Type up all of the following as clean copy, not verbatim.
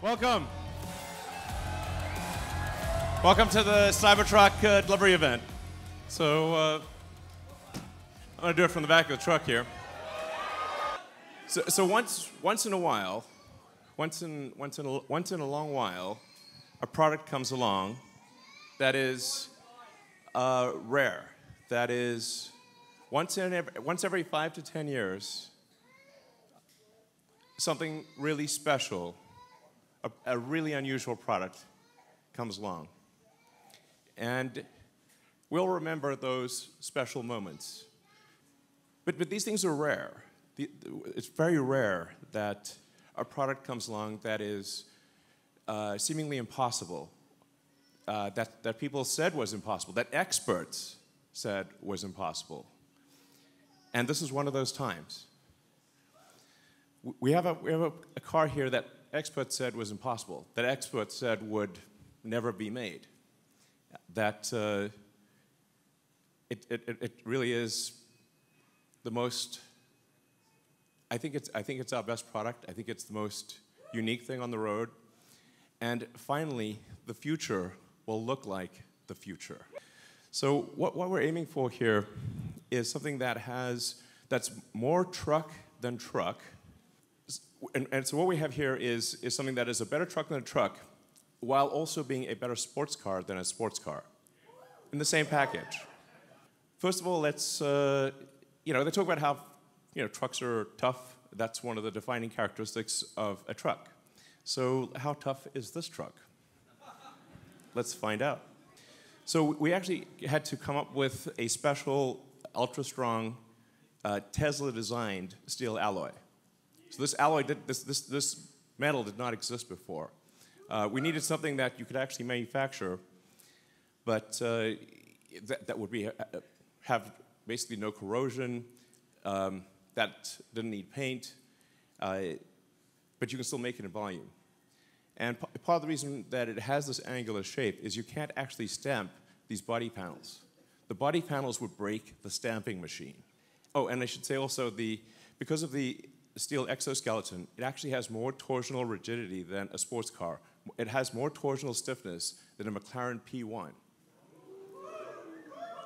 Welcome. Welcome to the Cybertruck delivery event. So I'm going to do it from the back of the truck here. So once in a while, once in a long while, a product comes along that is rare. That is once every 5 to 10 years, something really special, a really unusual product comes along. And we'll remember those special moments. But these things are rare. It's very rare that a product comes along that is seemingly impossible, that people said was impossible, that experts said was impossible. And this is one of those times. We have a car here that experts said was impossible, that experts said would never be made, that it really is the most. I think it's our best product. I think it's the most unique thing on the road, and finally, the future will look like the future. So what we're aiming for here is something that's more truck than truck. And so what we have here is something that is a better truck than a truck, while also being a better sports car than a sports car, in the same package. First of all, let's they talk about how trucks are tough. That's one of the defining characteristics of a truck. So how tough is this truck? Let's find out. So we actually had to come up with a special, ultra-strong, Tesla-designed steel alloy. So this alloy, this metal did not exist before. We needed something that you could actually manufacture, but that would have basically no corrosion, that didn't need paint, but you can still make it in volume. And part of the reason that it has this angular shape is you can't actually stamp these body panels. The body panels would break the stamping machine. Oh, and I should say also, because of the steel exoskeleton, it actually has more torsional rigidity than a sports car. It has more torsional stiffness than a McLaren P1.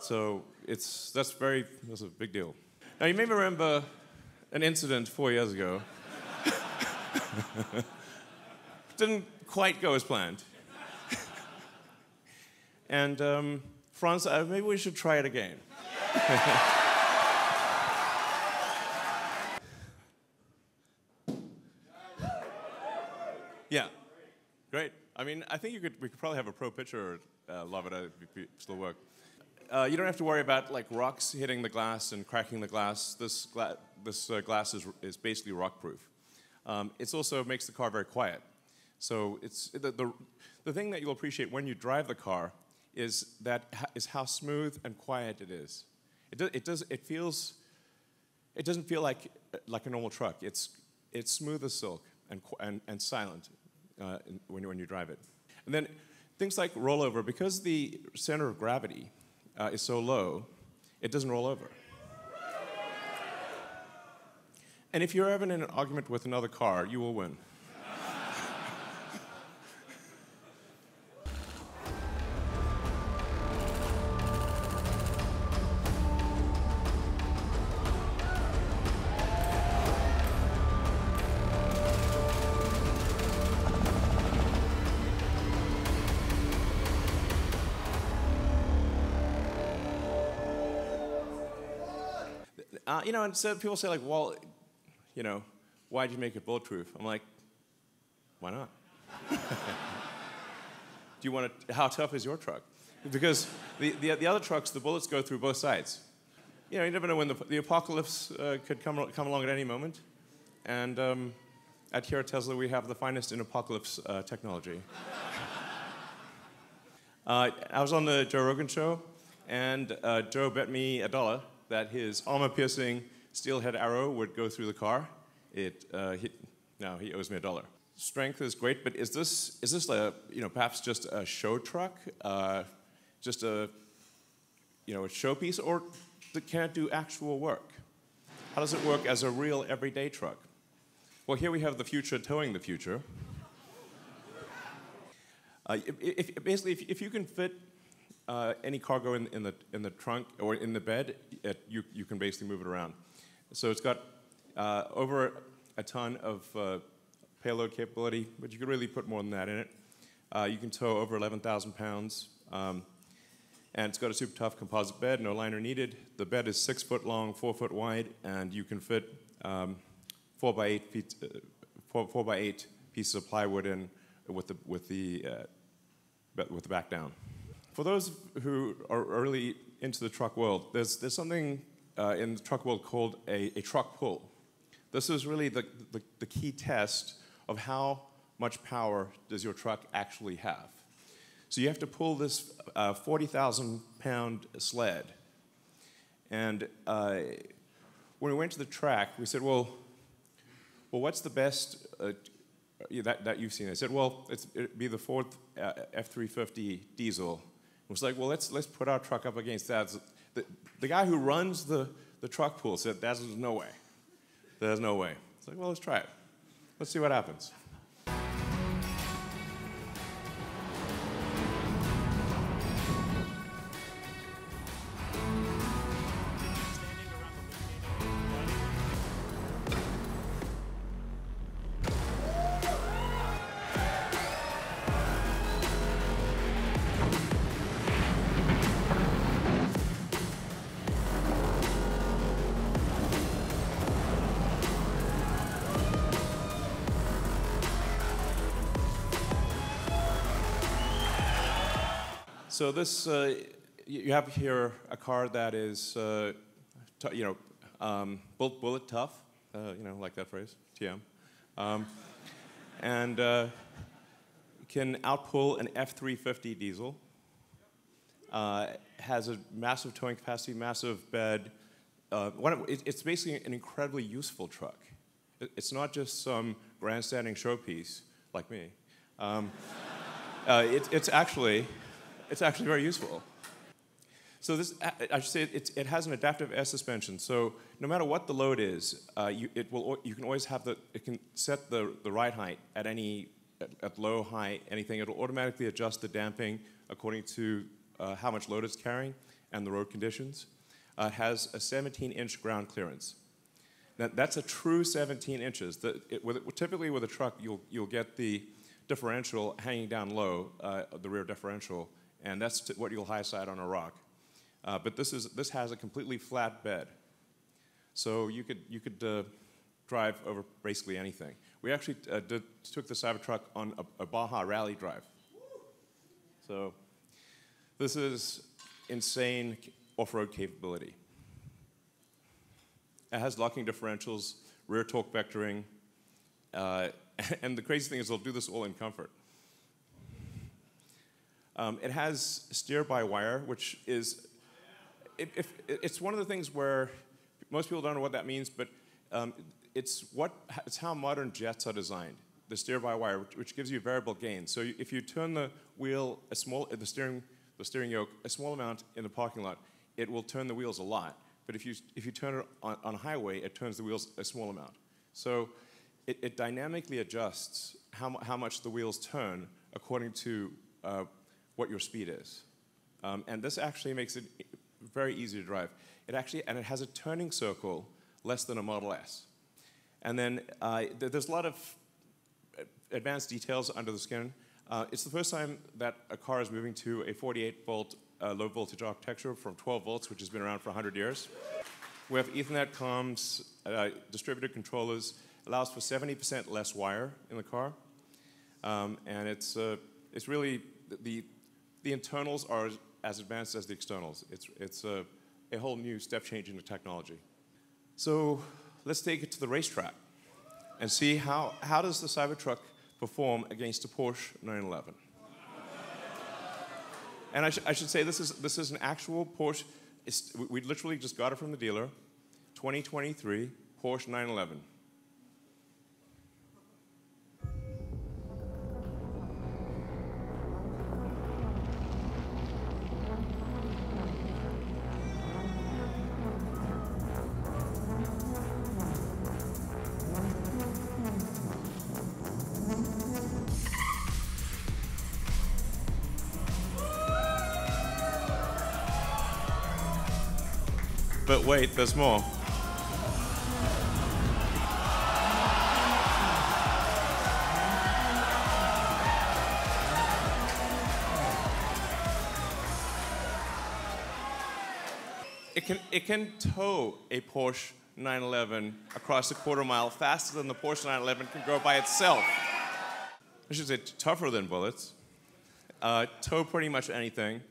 So that's a big deal. Now you may remember an incident 4 years ago. Didn't quite go as planned. And Franz, maybe we should try it again. Yeah, great. I mean, I think we could probably have a pro pitcher love it if still work. You don't have to worry about like rocks hitting the glass and cracking the glass. This glass is basically rock-proof. It also makes the car very quiet. So it's the thing that you'll appreciate when you drive the car is how smooth and quiet it is. It doesn't feel like a normal truck. It's smooth as silk and silent when you drive it. And then things like rollover, because the center of gravity is so low, it doesn't roll over. And if you're ever in an argument with another car, you will win. And so people say like, well, why'd you make it bulletproof? I'm like, why not? How tough is your truck? Because the other trucks, the bullets go through both sides. You never know when the apocalypse could come along at any moment. And here at Tesla, we have the finest in apocalypse technology. I was on the Joe Rogan show, and Joe bet me $1 that his armor-piercing steelhead arrow would go through the car. He owes me $1. Strength is great, but is this perhaps just a show truck, just a showpiece, or can it do actual work? How does it work as a real everyday truck? Well, here we have the future towing the future. Basically, if you can fit any cargo in the trunk or in the bed, you can basically move it around. So it's got over a ton of payload capability, but you could really put more than that in it. You can tow over 11,000 pounds, and it's got a super tough composite bed, no liner needed. The bed is 6 foot long, 4 foot wide, and you can fit 4 by 8 pieces of plywood in with the back down. For those who are early into the truck world, there's something in the truck world called a truck pull. This is really the key test of how much power does your truck actually have. So you have to pull this 40,000 pound sled. And when we went to the track, we said, well, what's the best that you've seen? They said, well, it'd be the Ford F-350 diesel. It was like, well, let's put our truck up against that. The guy who runs the truck pool said, there's no way. There's no way. It's like, well, let's try it. Let's see what happens. So this, you have here a car that is, bullet tough, like that phrase, TM, and can outpull an F-350 diesel. Has a massive towing capacity, massive bed. It's basically an incredibly useful truck. It's not just some grandstanding showpiece like me. It's actually very useful. So this, I should say, it has an adaptive air suspension. So no matter what the load is, you can always have it can set the ride height at low, high, anything. It'll automatically adjust the damping according to how much load it's carrying and the road conditions. It has a 17-inch ground clearance. That's a true 17 inches. Typically with a truck, you'll get the differential hanging down low, the rear differential. And that's what you'll high side on a rock. But this has a completely flat bed. So you could drive over basically anything. We actually took the Cybertruck on a Baja rally drive. So this is insane off-road capability. It has locking differentials, rear torque vectoring, and the crazy thing is they'll do this all in comfort. It has steer-by-wire, which is, it's one of the things where most people don't know what that means, but it's how modern jets are designed, the steer-by-wire, which gives you variable gain. So if you turn the wheel, the steering yoke, a small amount in the parking lot, it will turn the wheels a lot. But if you turn it on a highway, it turns the wheels a small amount. So it dynamically adjusts how much the wheels turn according to what your speed is. And this actually makes it very easy to drive. It has a turning circle less than a Model S. And then there's a lot of advanced details under the skin. It's the first time that a car is moving to a 48-volt low voltage architecture from 12 volts, which has been around for 100 years. We have Ethernet comms, distributed controllers, allows for 70% less wire in the car. And it's really, the internals are as advanced as the externals. It's a whole new step change in the technology. So let's take it to the racetrack and see how does the Cybertruck perform against a Porsche 911. And I should say this is an actual Porsche. We literally just got it from the dealer, 2023 Porsche 911. But wait, there's more. It can tow a Porsche 911 across a quarter mile faster than the Porsche 911 can go by itself. I should say tougher than bullets. Tow pretty much anything.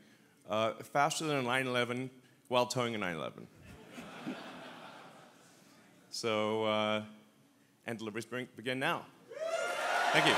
Faster than a 911 while towing a 911. So, and deliveries begin now. Thank you.